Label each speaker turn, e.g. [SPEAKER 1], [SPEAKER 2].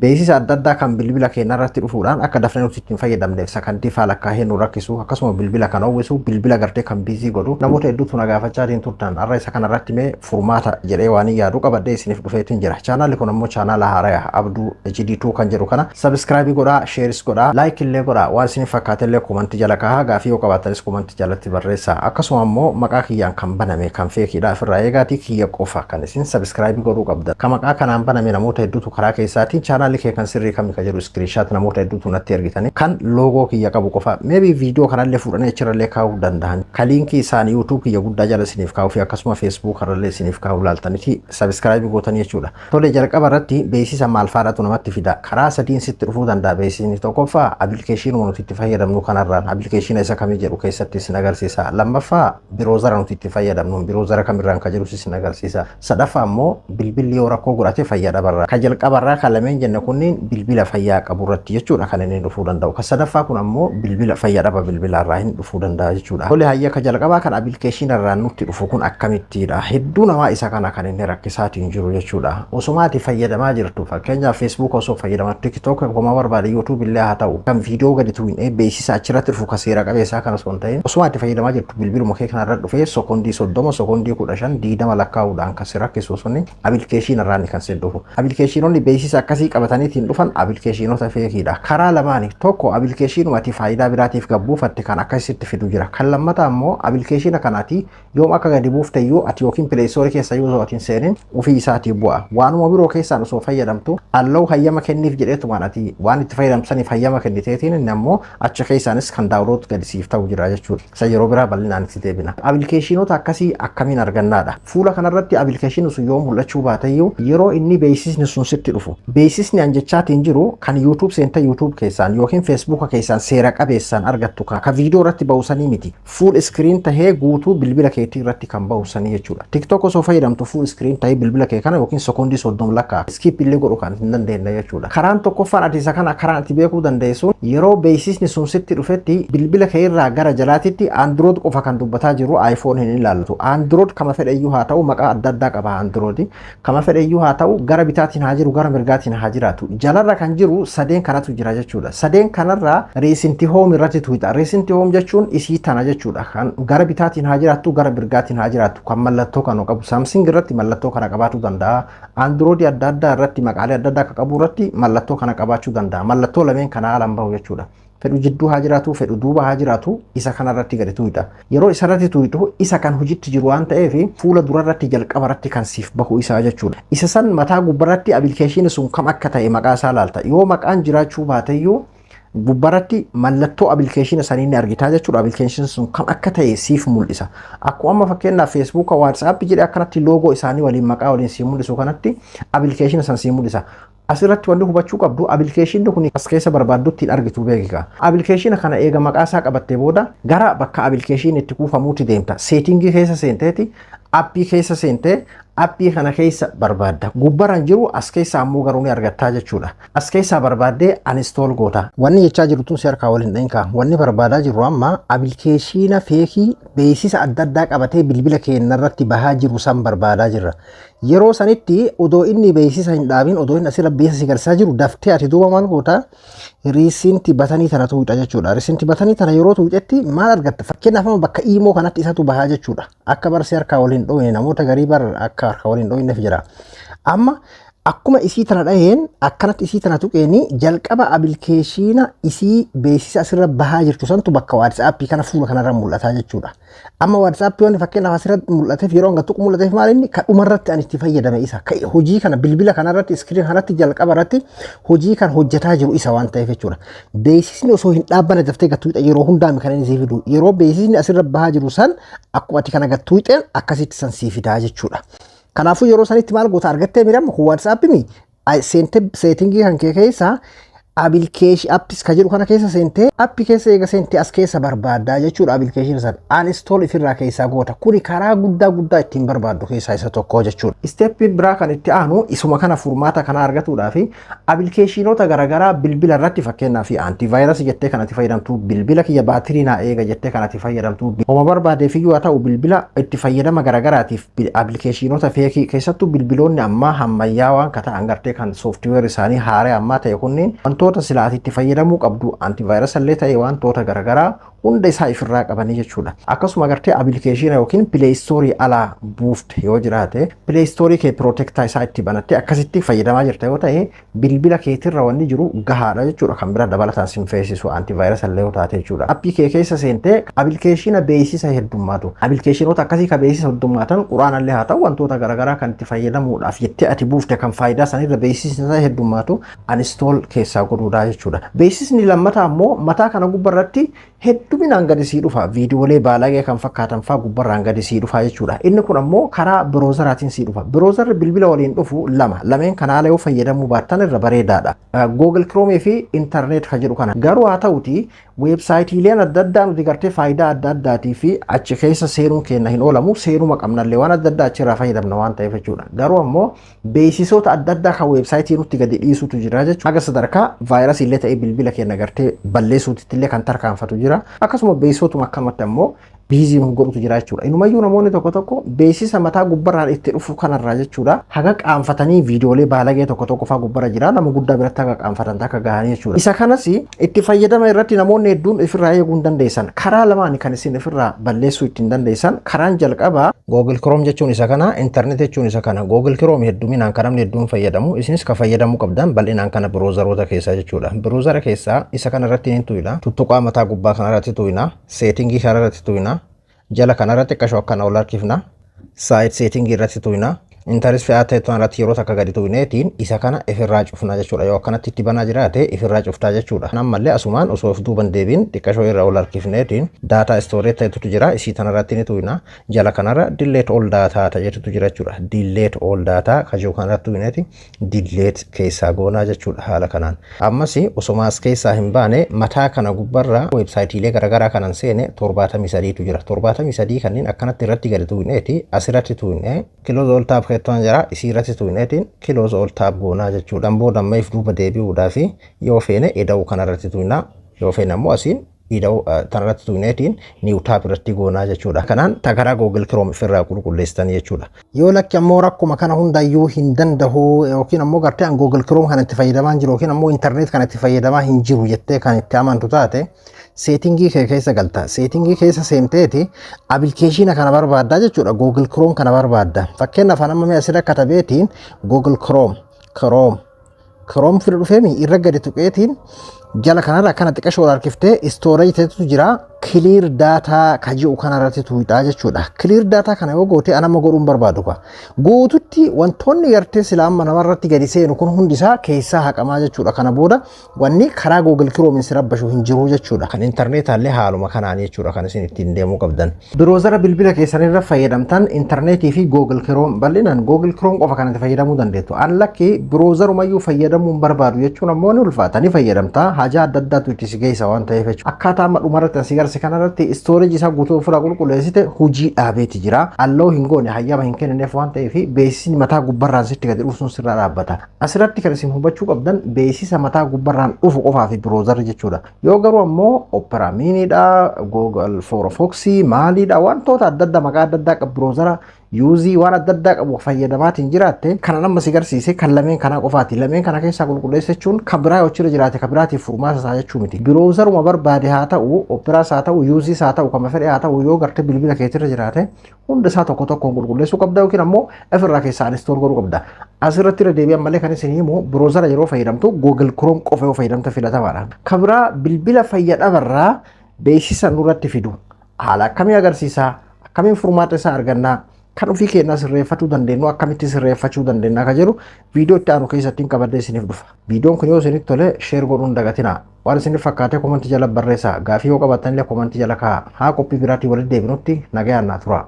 [SPEAKER 1] beeksisa adda addaa kan bilbila keenya irratti dhufuudhaan akka dafnee nuti ittiin fayyadamneef sakandii faala nu rakkisu akkasuma bilbila kan hawwisu bilbila gartee kan biizii godhu namoota hedduutu na gaafachaa turtan arra isa kana irratti mee furmaata jedhee waan yaadu qabadhee isiniif dhufeetiin jira. Chaanaalli kun ammoo chaanaala haaraa Abduu HD2 kan jedhu kana subscribe godhaa, shares godhaa, like illee godhaa, waan isiniif fakkaatellee komantii jala kaa'aa, gaafii yoo qabaatanis komantii jalatti barreessaa. Akkasuma ammoo maqaa kiyyaan kan baname kan feekiidha ofirraa eegaatii kiyya qofa kan isin subscribe godhuu qabdan. Kan maqaa kanaan baname namoota hedduutu karaa keessaatiin chaanaalli kee kan sirrii kami ka jedhu screenshot namoota hedduutu natti ergitanii kan loogoo kiyya qabu qofa maybe video kanallee fuudhanii achirrallee kaa'uu danda'an. Ka linkii isaanii YouTube kiyya guddaa jala isiniif kaa'uu fi akkasuma Facebook irrallee isiniif kaa'uu laaltaniiti subscribe gootanii jechuudha. Tole jalqaba irratti beeksisa maal faadhatu namatti fida. Karaa sadiin sitti dhufuu danda'a beeksisni. Tokkoffaa application nuti itti fayyadamnu kanarraan application isa kamii jedhu keessatti isin agarsiisa. Lammaffaa browser nuti itti fayyadamnu browser kamirraan ka jedhu isin agarsiisa. Sadaffaa ammoo bilbilli yoo rakkoo godhate fayyadabarra. Ka jalqabarraa kan lameen jenne kunniin bilbila fayyaa qabu irratti jechuudha kan inni dhufuu danda'u. Ka sadaffaa kun ammoo bilbila fayyadaba bilbilarraa hin dhufuu danda'a jechuudha. Tole hayya ka jalqabaa kan application irraan nutti dhufu kun akkamittidha. Hedduu namaa isa kana kan inni rakkisaatiin jiru jechuudha. Osumaati fayyadamaa jirtu fakkeenyaaf Facebook osoo fayyadamaa TikTok akkuma barbaade YouTube illee haa ta'u kan video gadi tuwin beeksisa achirratti dhufu ka seera qabeessaa kana osoo hin ta'in osumaati fayyadamaa jirtu bilbiluma kee kanarra dhufee sekondii 30 sekondii 15 20 lakkaa'uudhaan kan si rakkisu suni application irraan kan si dhufu. Applicationonni beeksisa akkasii qabataniitiin dhufan applicationota feekiidha. Karaa lamaani tokko applicationumati faayidaa biraatiif gabbuufatte kan akkasitti fidu jira. Kan lammataa ammoo application kanaati yoom akka gadi buufteyyuu ati yookiin Play Store keessa yoo sootiin seenin ofii isaatii bu'a. Waanuma biroo keessaan osoo fayyadamtu allahu hayyama kenniif jedheetumaan ati waan itti fayyadamsaniif hayyama kenniteetiin inni ammoo achi keessaanis kan daawunlood gadi siif ta'u jira jechuudha. Isa yeroo biraa bal'inaan itti deebina. Applicationota akkasii akkamiin argannaadha. Fuula kanarratti application sun yoo mul'achuu baateyyuu yeroo inni beeksisni sun sitti dhufu. Beeksisni anjechaatiin jiru kan YouTube seenta YouTube keessaan yookiin Facebook keessaan seera qabeessaan argattu ka video irratti ba'usanii miti. Full screen tahee guutuu bilbila keetii irratti kan ba'usanii jechuudha. TikTok osoo fayyadamtu full screen tahee bilbila kee kana yookiin sekondii 30 lakkaa skip illee godhu kan hin dandeenye jechuudha. Karaan tokkoffaan ati isa kana karaan ati beekuu dandeessuun yeroo beeksisni sun sitti dhufetti bilbila kee irraa gara jalaatitti Android qofa kan dubbataa jiru iPhone hin ilaallatu. Android kama fedheyyuu haa ta'u maqaa adda addaa qaba Android. Kama fedheyyuu haa ta'u gara bitaatiin haa jiru gara mirgaatiin haa jiraatu. Jalarra kan jiru sadeen kanatu jira jechuudha. Sadeen kanarraa recent home irratti tuuta. Recent home jechuun isii tana jechuudha. Kan gara bitaatiin haa jiraattu gara mirgaatiin haa jiraattu. Kan mallattoo kan qabu Samsung irratti mallattoo kana qabaachuu danda'a. Android adda addaa irratti maqaalee adda addaa qabu irratti mallattoo kana qabaachuu danda'a. Mallattoo lameen kana alan bahu jechuudha. Fedhu jidduu haa jiraatu, fedhu duuba haa jiraatu, isa kanarratti gadi tuuta. Yeroo isarratti tuutu isa kan hojiitti jiru waan ta'eef fuula durarratti jalqaba irratti kan siif bahu isaa jechuudha. Isa san mataa gubbarratti application sun kam akka ta'e maqaa isaa laalta. Yoo maqaan jiraachuu baateyyuu gubbarratti mallattoo application sanii ni argita jechuudha. Application sun kam akka ta'e siif mul'isa. Akkuma amma fakkeenyaaf Facebook, WhatsApp jedhee akkanatti loogoo isaanii waliin maqaa waliin siif mul'isu kanatti application san siif mul'isa. Asirratti wanti hubachuu qabdu application kun as keessa barbaaddutti argitu beekika. Application kana eega maqaa isaa qabattee booda gara bakka application itti kuufamuutti deemta. Setting keessa seenteeti appii keessa seentee appii kana keessa barbaadda. Gubbaraan jiru as keessa ammoo garuu ni argattaa jechuudha. As keessa barbaaddee uninstall goota. Wanni jechaa jiru tun si harkaa waliin dhahinka. Wanni barbaadaa jiru amma application feekii beeksisa adda addaa qabatee bilbila keenya irratti bahaa jiru san barbaadaa jirra. Yeroo sanitti odoo inni beeksisa hin dhaabin odoo inni asirra beeksisa si garsiisaa jiru daftee ati duuba maal goota recent batanii tana tuuta jechuudha. Recent batanii tana yeroo tuutetti maal argatta? Fakkeenyaaf bakka imo kanatti isatu bahaa jechuudha. Akka barsi harkaa waliin dhoowine namoota garii bar akka harkaa waliin dhoowinneef jira. Amma akkuma isii tana dhaheen akkanatti isii tana tuqeeni jalqaba application isii beeksisa asirra bahaa jirtu santu bakka WhatsApp kana fuula kanarra mul'ata jechuudha. Amma WhatsApp yoon fakkeenyaaf asirratti mul'ateef yeroo hanga tuqu mul'ateef maal inni kan dhumarratti ani itti fayyadame isa hojii kana bilbila kanarratti screen kanatti jalqaba irratti hojii kan hojjetaa jiru isa waan ta'eef jechuudha. Beeksisni osoo hin dhaabbanne daftee gattuuxa yeroo hundaami kan inni siif fidu yeroo beeksisni asirra bahaa jiru san akkuma ati kana gattuuxeen akkasitti san siif fidaa jechuudha. Kanaafuu yeroo sanitti maal goota argattee miidhamu WhatsApp mi setting kan kee keessa application appis ka jedhu kana keessa seentee appii keessa eega seentee as keessa barbaaddaa jechuudha. application san uninstall ifirraa keessaa goota. kuni karaa guddaa ittiin barbaaddu keessaa isa tokko jechuudha. Steppiin biraa kan itti aanu isuma kana furmaata kana argatuudhaaf applicationoota garaagaraa bilbila irratti fakkeenyaaf antivirus jettee kanatti fayyadamtu, bilbila kiyya baatirii naa eega jettee kanatti fayyadamtu, homa barbaadeef iyyuu haa ta'u bilbila itti fayyadama garaagaraatiif applicationoota feekii keessattuu bilbiloonni ammaa hammayyaawaan kata'an gartee kan software isaanii haaree ammaa ta'e kunniin wantoota silaati itti fayyadamuu qabdu antivirus illee ta'e wantoota garaagaraa hunda isaa ifirraa qabanii jechuudha. Akkasuma gartee application yookiin play store alaa buufte yoo jiraate play store kee protector isaa itti banattee akkasitti fayyadamaa jirta yoo ta'e bilbila keetirra wanni jiru gahaadha jechuudha. kan bira dabalataan sinfeesisu antivirus illee yoo taate jechuudha. appii kee keessa seentee application beeksisa heddummaatu. applicationoota akkasii ka beeksisa heddummaatan quraana illee haa ta'u wantoota garaagaraa kan itti fayyadamuudhaaf jettee ati buufte kan faayidaa sanirra beeksisa heddummaatu uninstall keessaa godhuudha jechuudha. Beeksisni lammataa ammoo mataa kana gubbarratti hedduminaan gadi sii dhufa. viidiyoolee baalagee kan fakkaatan faa gubbarraan gadi sii dhufa jechuudha. inni kun ammoo karaa biroozeraatiin sii dhufa. biroozerri bilbila waliin dhufu lameen kanaalee yoo fayyadamuu baattan irra bareedaadha. Google Chrome fi internet ka jedhu kana garuu haa ta'uti weebsaayitiileen adda addaa nuti gartee faayidaa adda addaatii fi achi keessa seenuun keenya hin oolamu. seenuma qabnallee waan adda addaa achirraa fayyadamna waan ta'eef jechuudha. garuu ammoo beeksisoota adda addaa kan weebsaayitii nutti gadi dhiisutu jira jechuudha. haga sadarkaa vaayirasii illee ta'ee bilbila keenya gartee balleessuutti illee kan tarkaanfatu jira. akkasuma beeksisootuma akkanumatti ammoo biizii nu godhutu jira jechuudha. Inumayyuu namoonni tokko beeksisa mataa gubbarraan itti dhufu kanarraa jechuudha. haga qaanfatanii viidiyoolee baalagee tokko faa gubbarra jira. nama guddaa biratti haga qaanfatan akka gahanii jechuudha. isa kanas itti fayyadama irratti namoonni hedduun ifirraa eeguu hin dandeessan. karaa lamaan kan isin ifirraa balleessuu ittiin dandeessan. karaan jalqabaa Google Chrome jechuun isa kana, internet jechuun isa kana. Google Chrome hedduminaan kan namni hedduun fayyadamu. isinis ka fayyadamuu qabdan bal'inaan kana biroozaroota keessaa jechuudha. biroozara keessaa isa kana irratti hin tuyina. tuttuqaa mataa gubbaa kana irratti tuyina. seetingii kana irratti tuyina. jala kanarratti xiqqashoo akkana ol harkifna. saayit seetingii irratti tuyina. interest fe'aa ta'e irratti yeroo takka gadi tuyineetiin isa kana ifirraa cufna jechuudha. yoo akkanatti itti banaa jiraate ifirraa cuftaa jechuudha. ammallee asumaan osoo of duuban deebiin xiqqashoo irra ol harkifneetiin daataa istooreet ta'etu jira. isii tanarratti ni tuyina. jala kanarra delete all daataa ta'etu jira jechuudha. delete all daataa kajuu kanarratti tuyineeti delete keessaa goonaa jechuudha. haala kanaan ammas osoma as keessaa hin baane mataa kana gubbarra weebsaayitiilee garaagaraa kanan seene 73tu jira. 73 kanneen akkanatti irratti gadi tuyineeti asirratti tuyine kilozooltaaf kettoon jira. isii irratti tuyineetiin kiloos ol taab goonaa jechuudha. booda ammaif duuba deebi'uudhaaf yoo feene ida'uu kanarratti tuyina. yoo feene ammoo asiin ida'uu tanarratti tuyineetiin niw taab irratti goonaa jechuudha. kanaan tagaraa Google Chrome ofirraa qulqulleessitan jechuudha. yoo lakki ammoo rakkuma kana hundayyuu hin danda'u yookiin ammoo gartee an Google Chrome kan itti fayyadamaa jiru yookiin ammoo internet kan itti fayyadamaa hin jiru jettee kan itti amantu taate seetingii kee keessa galta. seetingii keessa seenteeti application kana barbaaddaa jechuudha. Google Chrome kana barbaadda. fakkeenyaaf amma mee asirra katabeetiin Google Chrome fira dhufeemi irra gadi tuqeetiin jala kanarra akkana xiqqashoo harkiftee storage ta'etu jira. clear data ka jiru kanarratti tuyidhaa jechuudha. clear data kana yoo goote anama godhuun barbaadu ka guututti wantoonni gartee silaa amma namarratti gadi seenu kun hundisaa keessaa haqamaa jechuudha. kana booda wanni karaa Google Chrome si rabbashu hin jiru jechuudha. kan interneetaallee haaluma kanaan jechuudha kan isin ittiin deemuu qabdan. biroozara bilbila keessanirra fayyadamtan interneetii fi Google Chrome bal'inaan Google Chrome qofa kanatti fayyadamuu dandeettu. an lakki biroozarumayyuu fayyadamuu barbaadu jechuun ammoo ni ulfaatanii fayyadamtaa hajaa adda addaatu itti si geessa waan ta'eef jechuudha. akkaataa amma dhumarratti asi garsi kanarratti storage isaa guutuu ofirraa qulqulleessite hojii dhaabeeti jira. alloo hin goone hayyama hin kennineef waan ta'eef beeksisni mataa gubbarraan sitti gadi dhufu sun sirraa dhaabbata. asirratti kan isin hubachuu qabdan beeksisa mataa gubbarraan dhufu qofaa fi biroozarri jechuudha. yoo garuu ammoo Opera Miniidha, Google Firefox maaliidha wantoota adda addaa maqaa adda addaa qabu biroozara yuuzii waan adda addaa qabu fayyadamaatiin jiraatte kana nama si garsiise kan lameen kana qofaati. lameen kana keessaa qulqulleessachuun kan biraa yoo achirra jiraate kan biraatiif furmaata isaa jechuu miti. biroozaruma barbaade haa ta'u, Operaas haa ta'u, yuuziis haa ta'u, kama fedhe haa ta'u yoo gartee bilbila keetirra jiraate hunda isaa tokko tokkoon qulqulleessuu qabda yookiin ammoo ofirraa keessaa install godhuu qabda. asirratti irra deebi'an malee kan isin himu biroozara yeroo fayyadamtu Google Chrome qofa yoo fayyadamte filatamaadha. kan biraa bilbila fayyadamarraa beeksisa nurratti fidu haala akkamii agarsiisa, akkamiin furmaata isaa argannaa, kan ofii keenyaa sirreeffachuu dandeenyu akkamitti sirreeffachuu dandeenya akka jedhu viidiyoo itti aanu keessatti qabadee isiniif dhufa. viidiyoon kun yoo isinitti tole sheer godhuun dagatinaa. waan isiniif fakkaate komentii jala barreessaa. gaafii yoo qabaattan illee komentii jala kaa'aa. haa qophii biraatii walitti deebinutti nagayaan naa tura.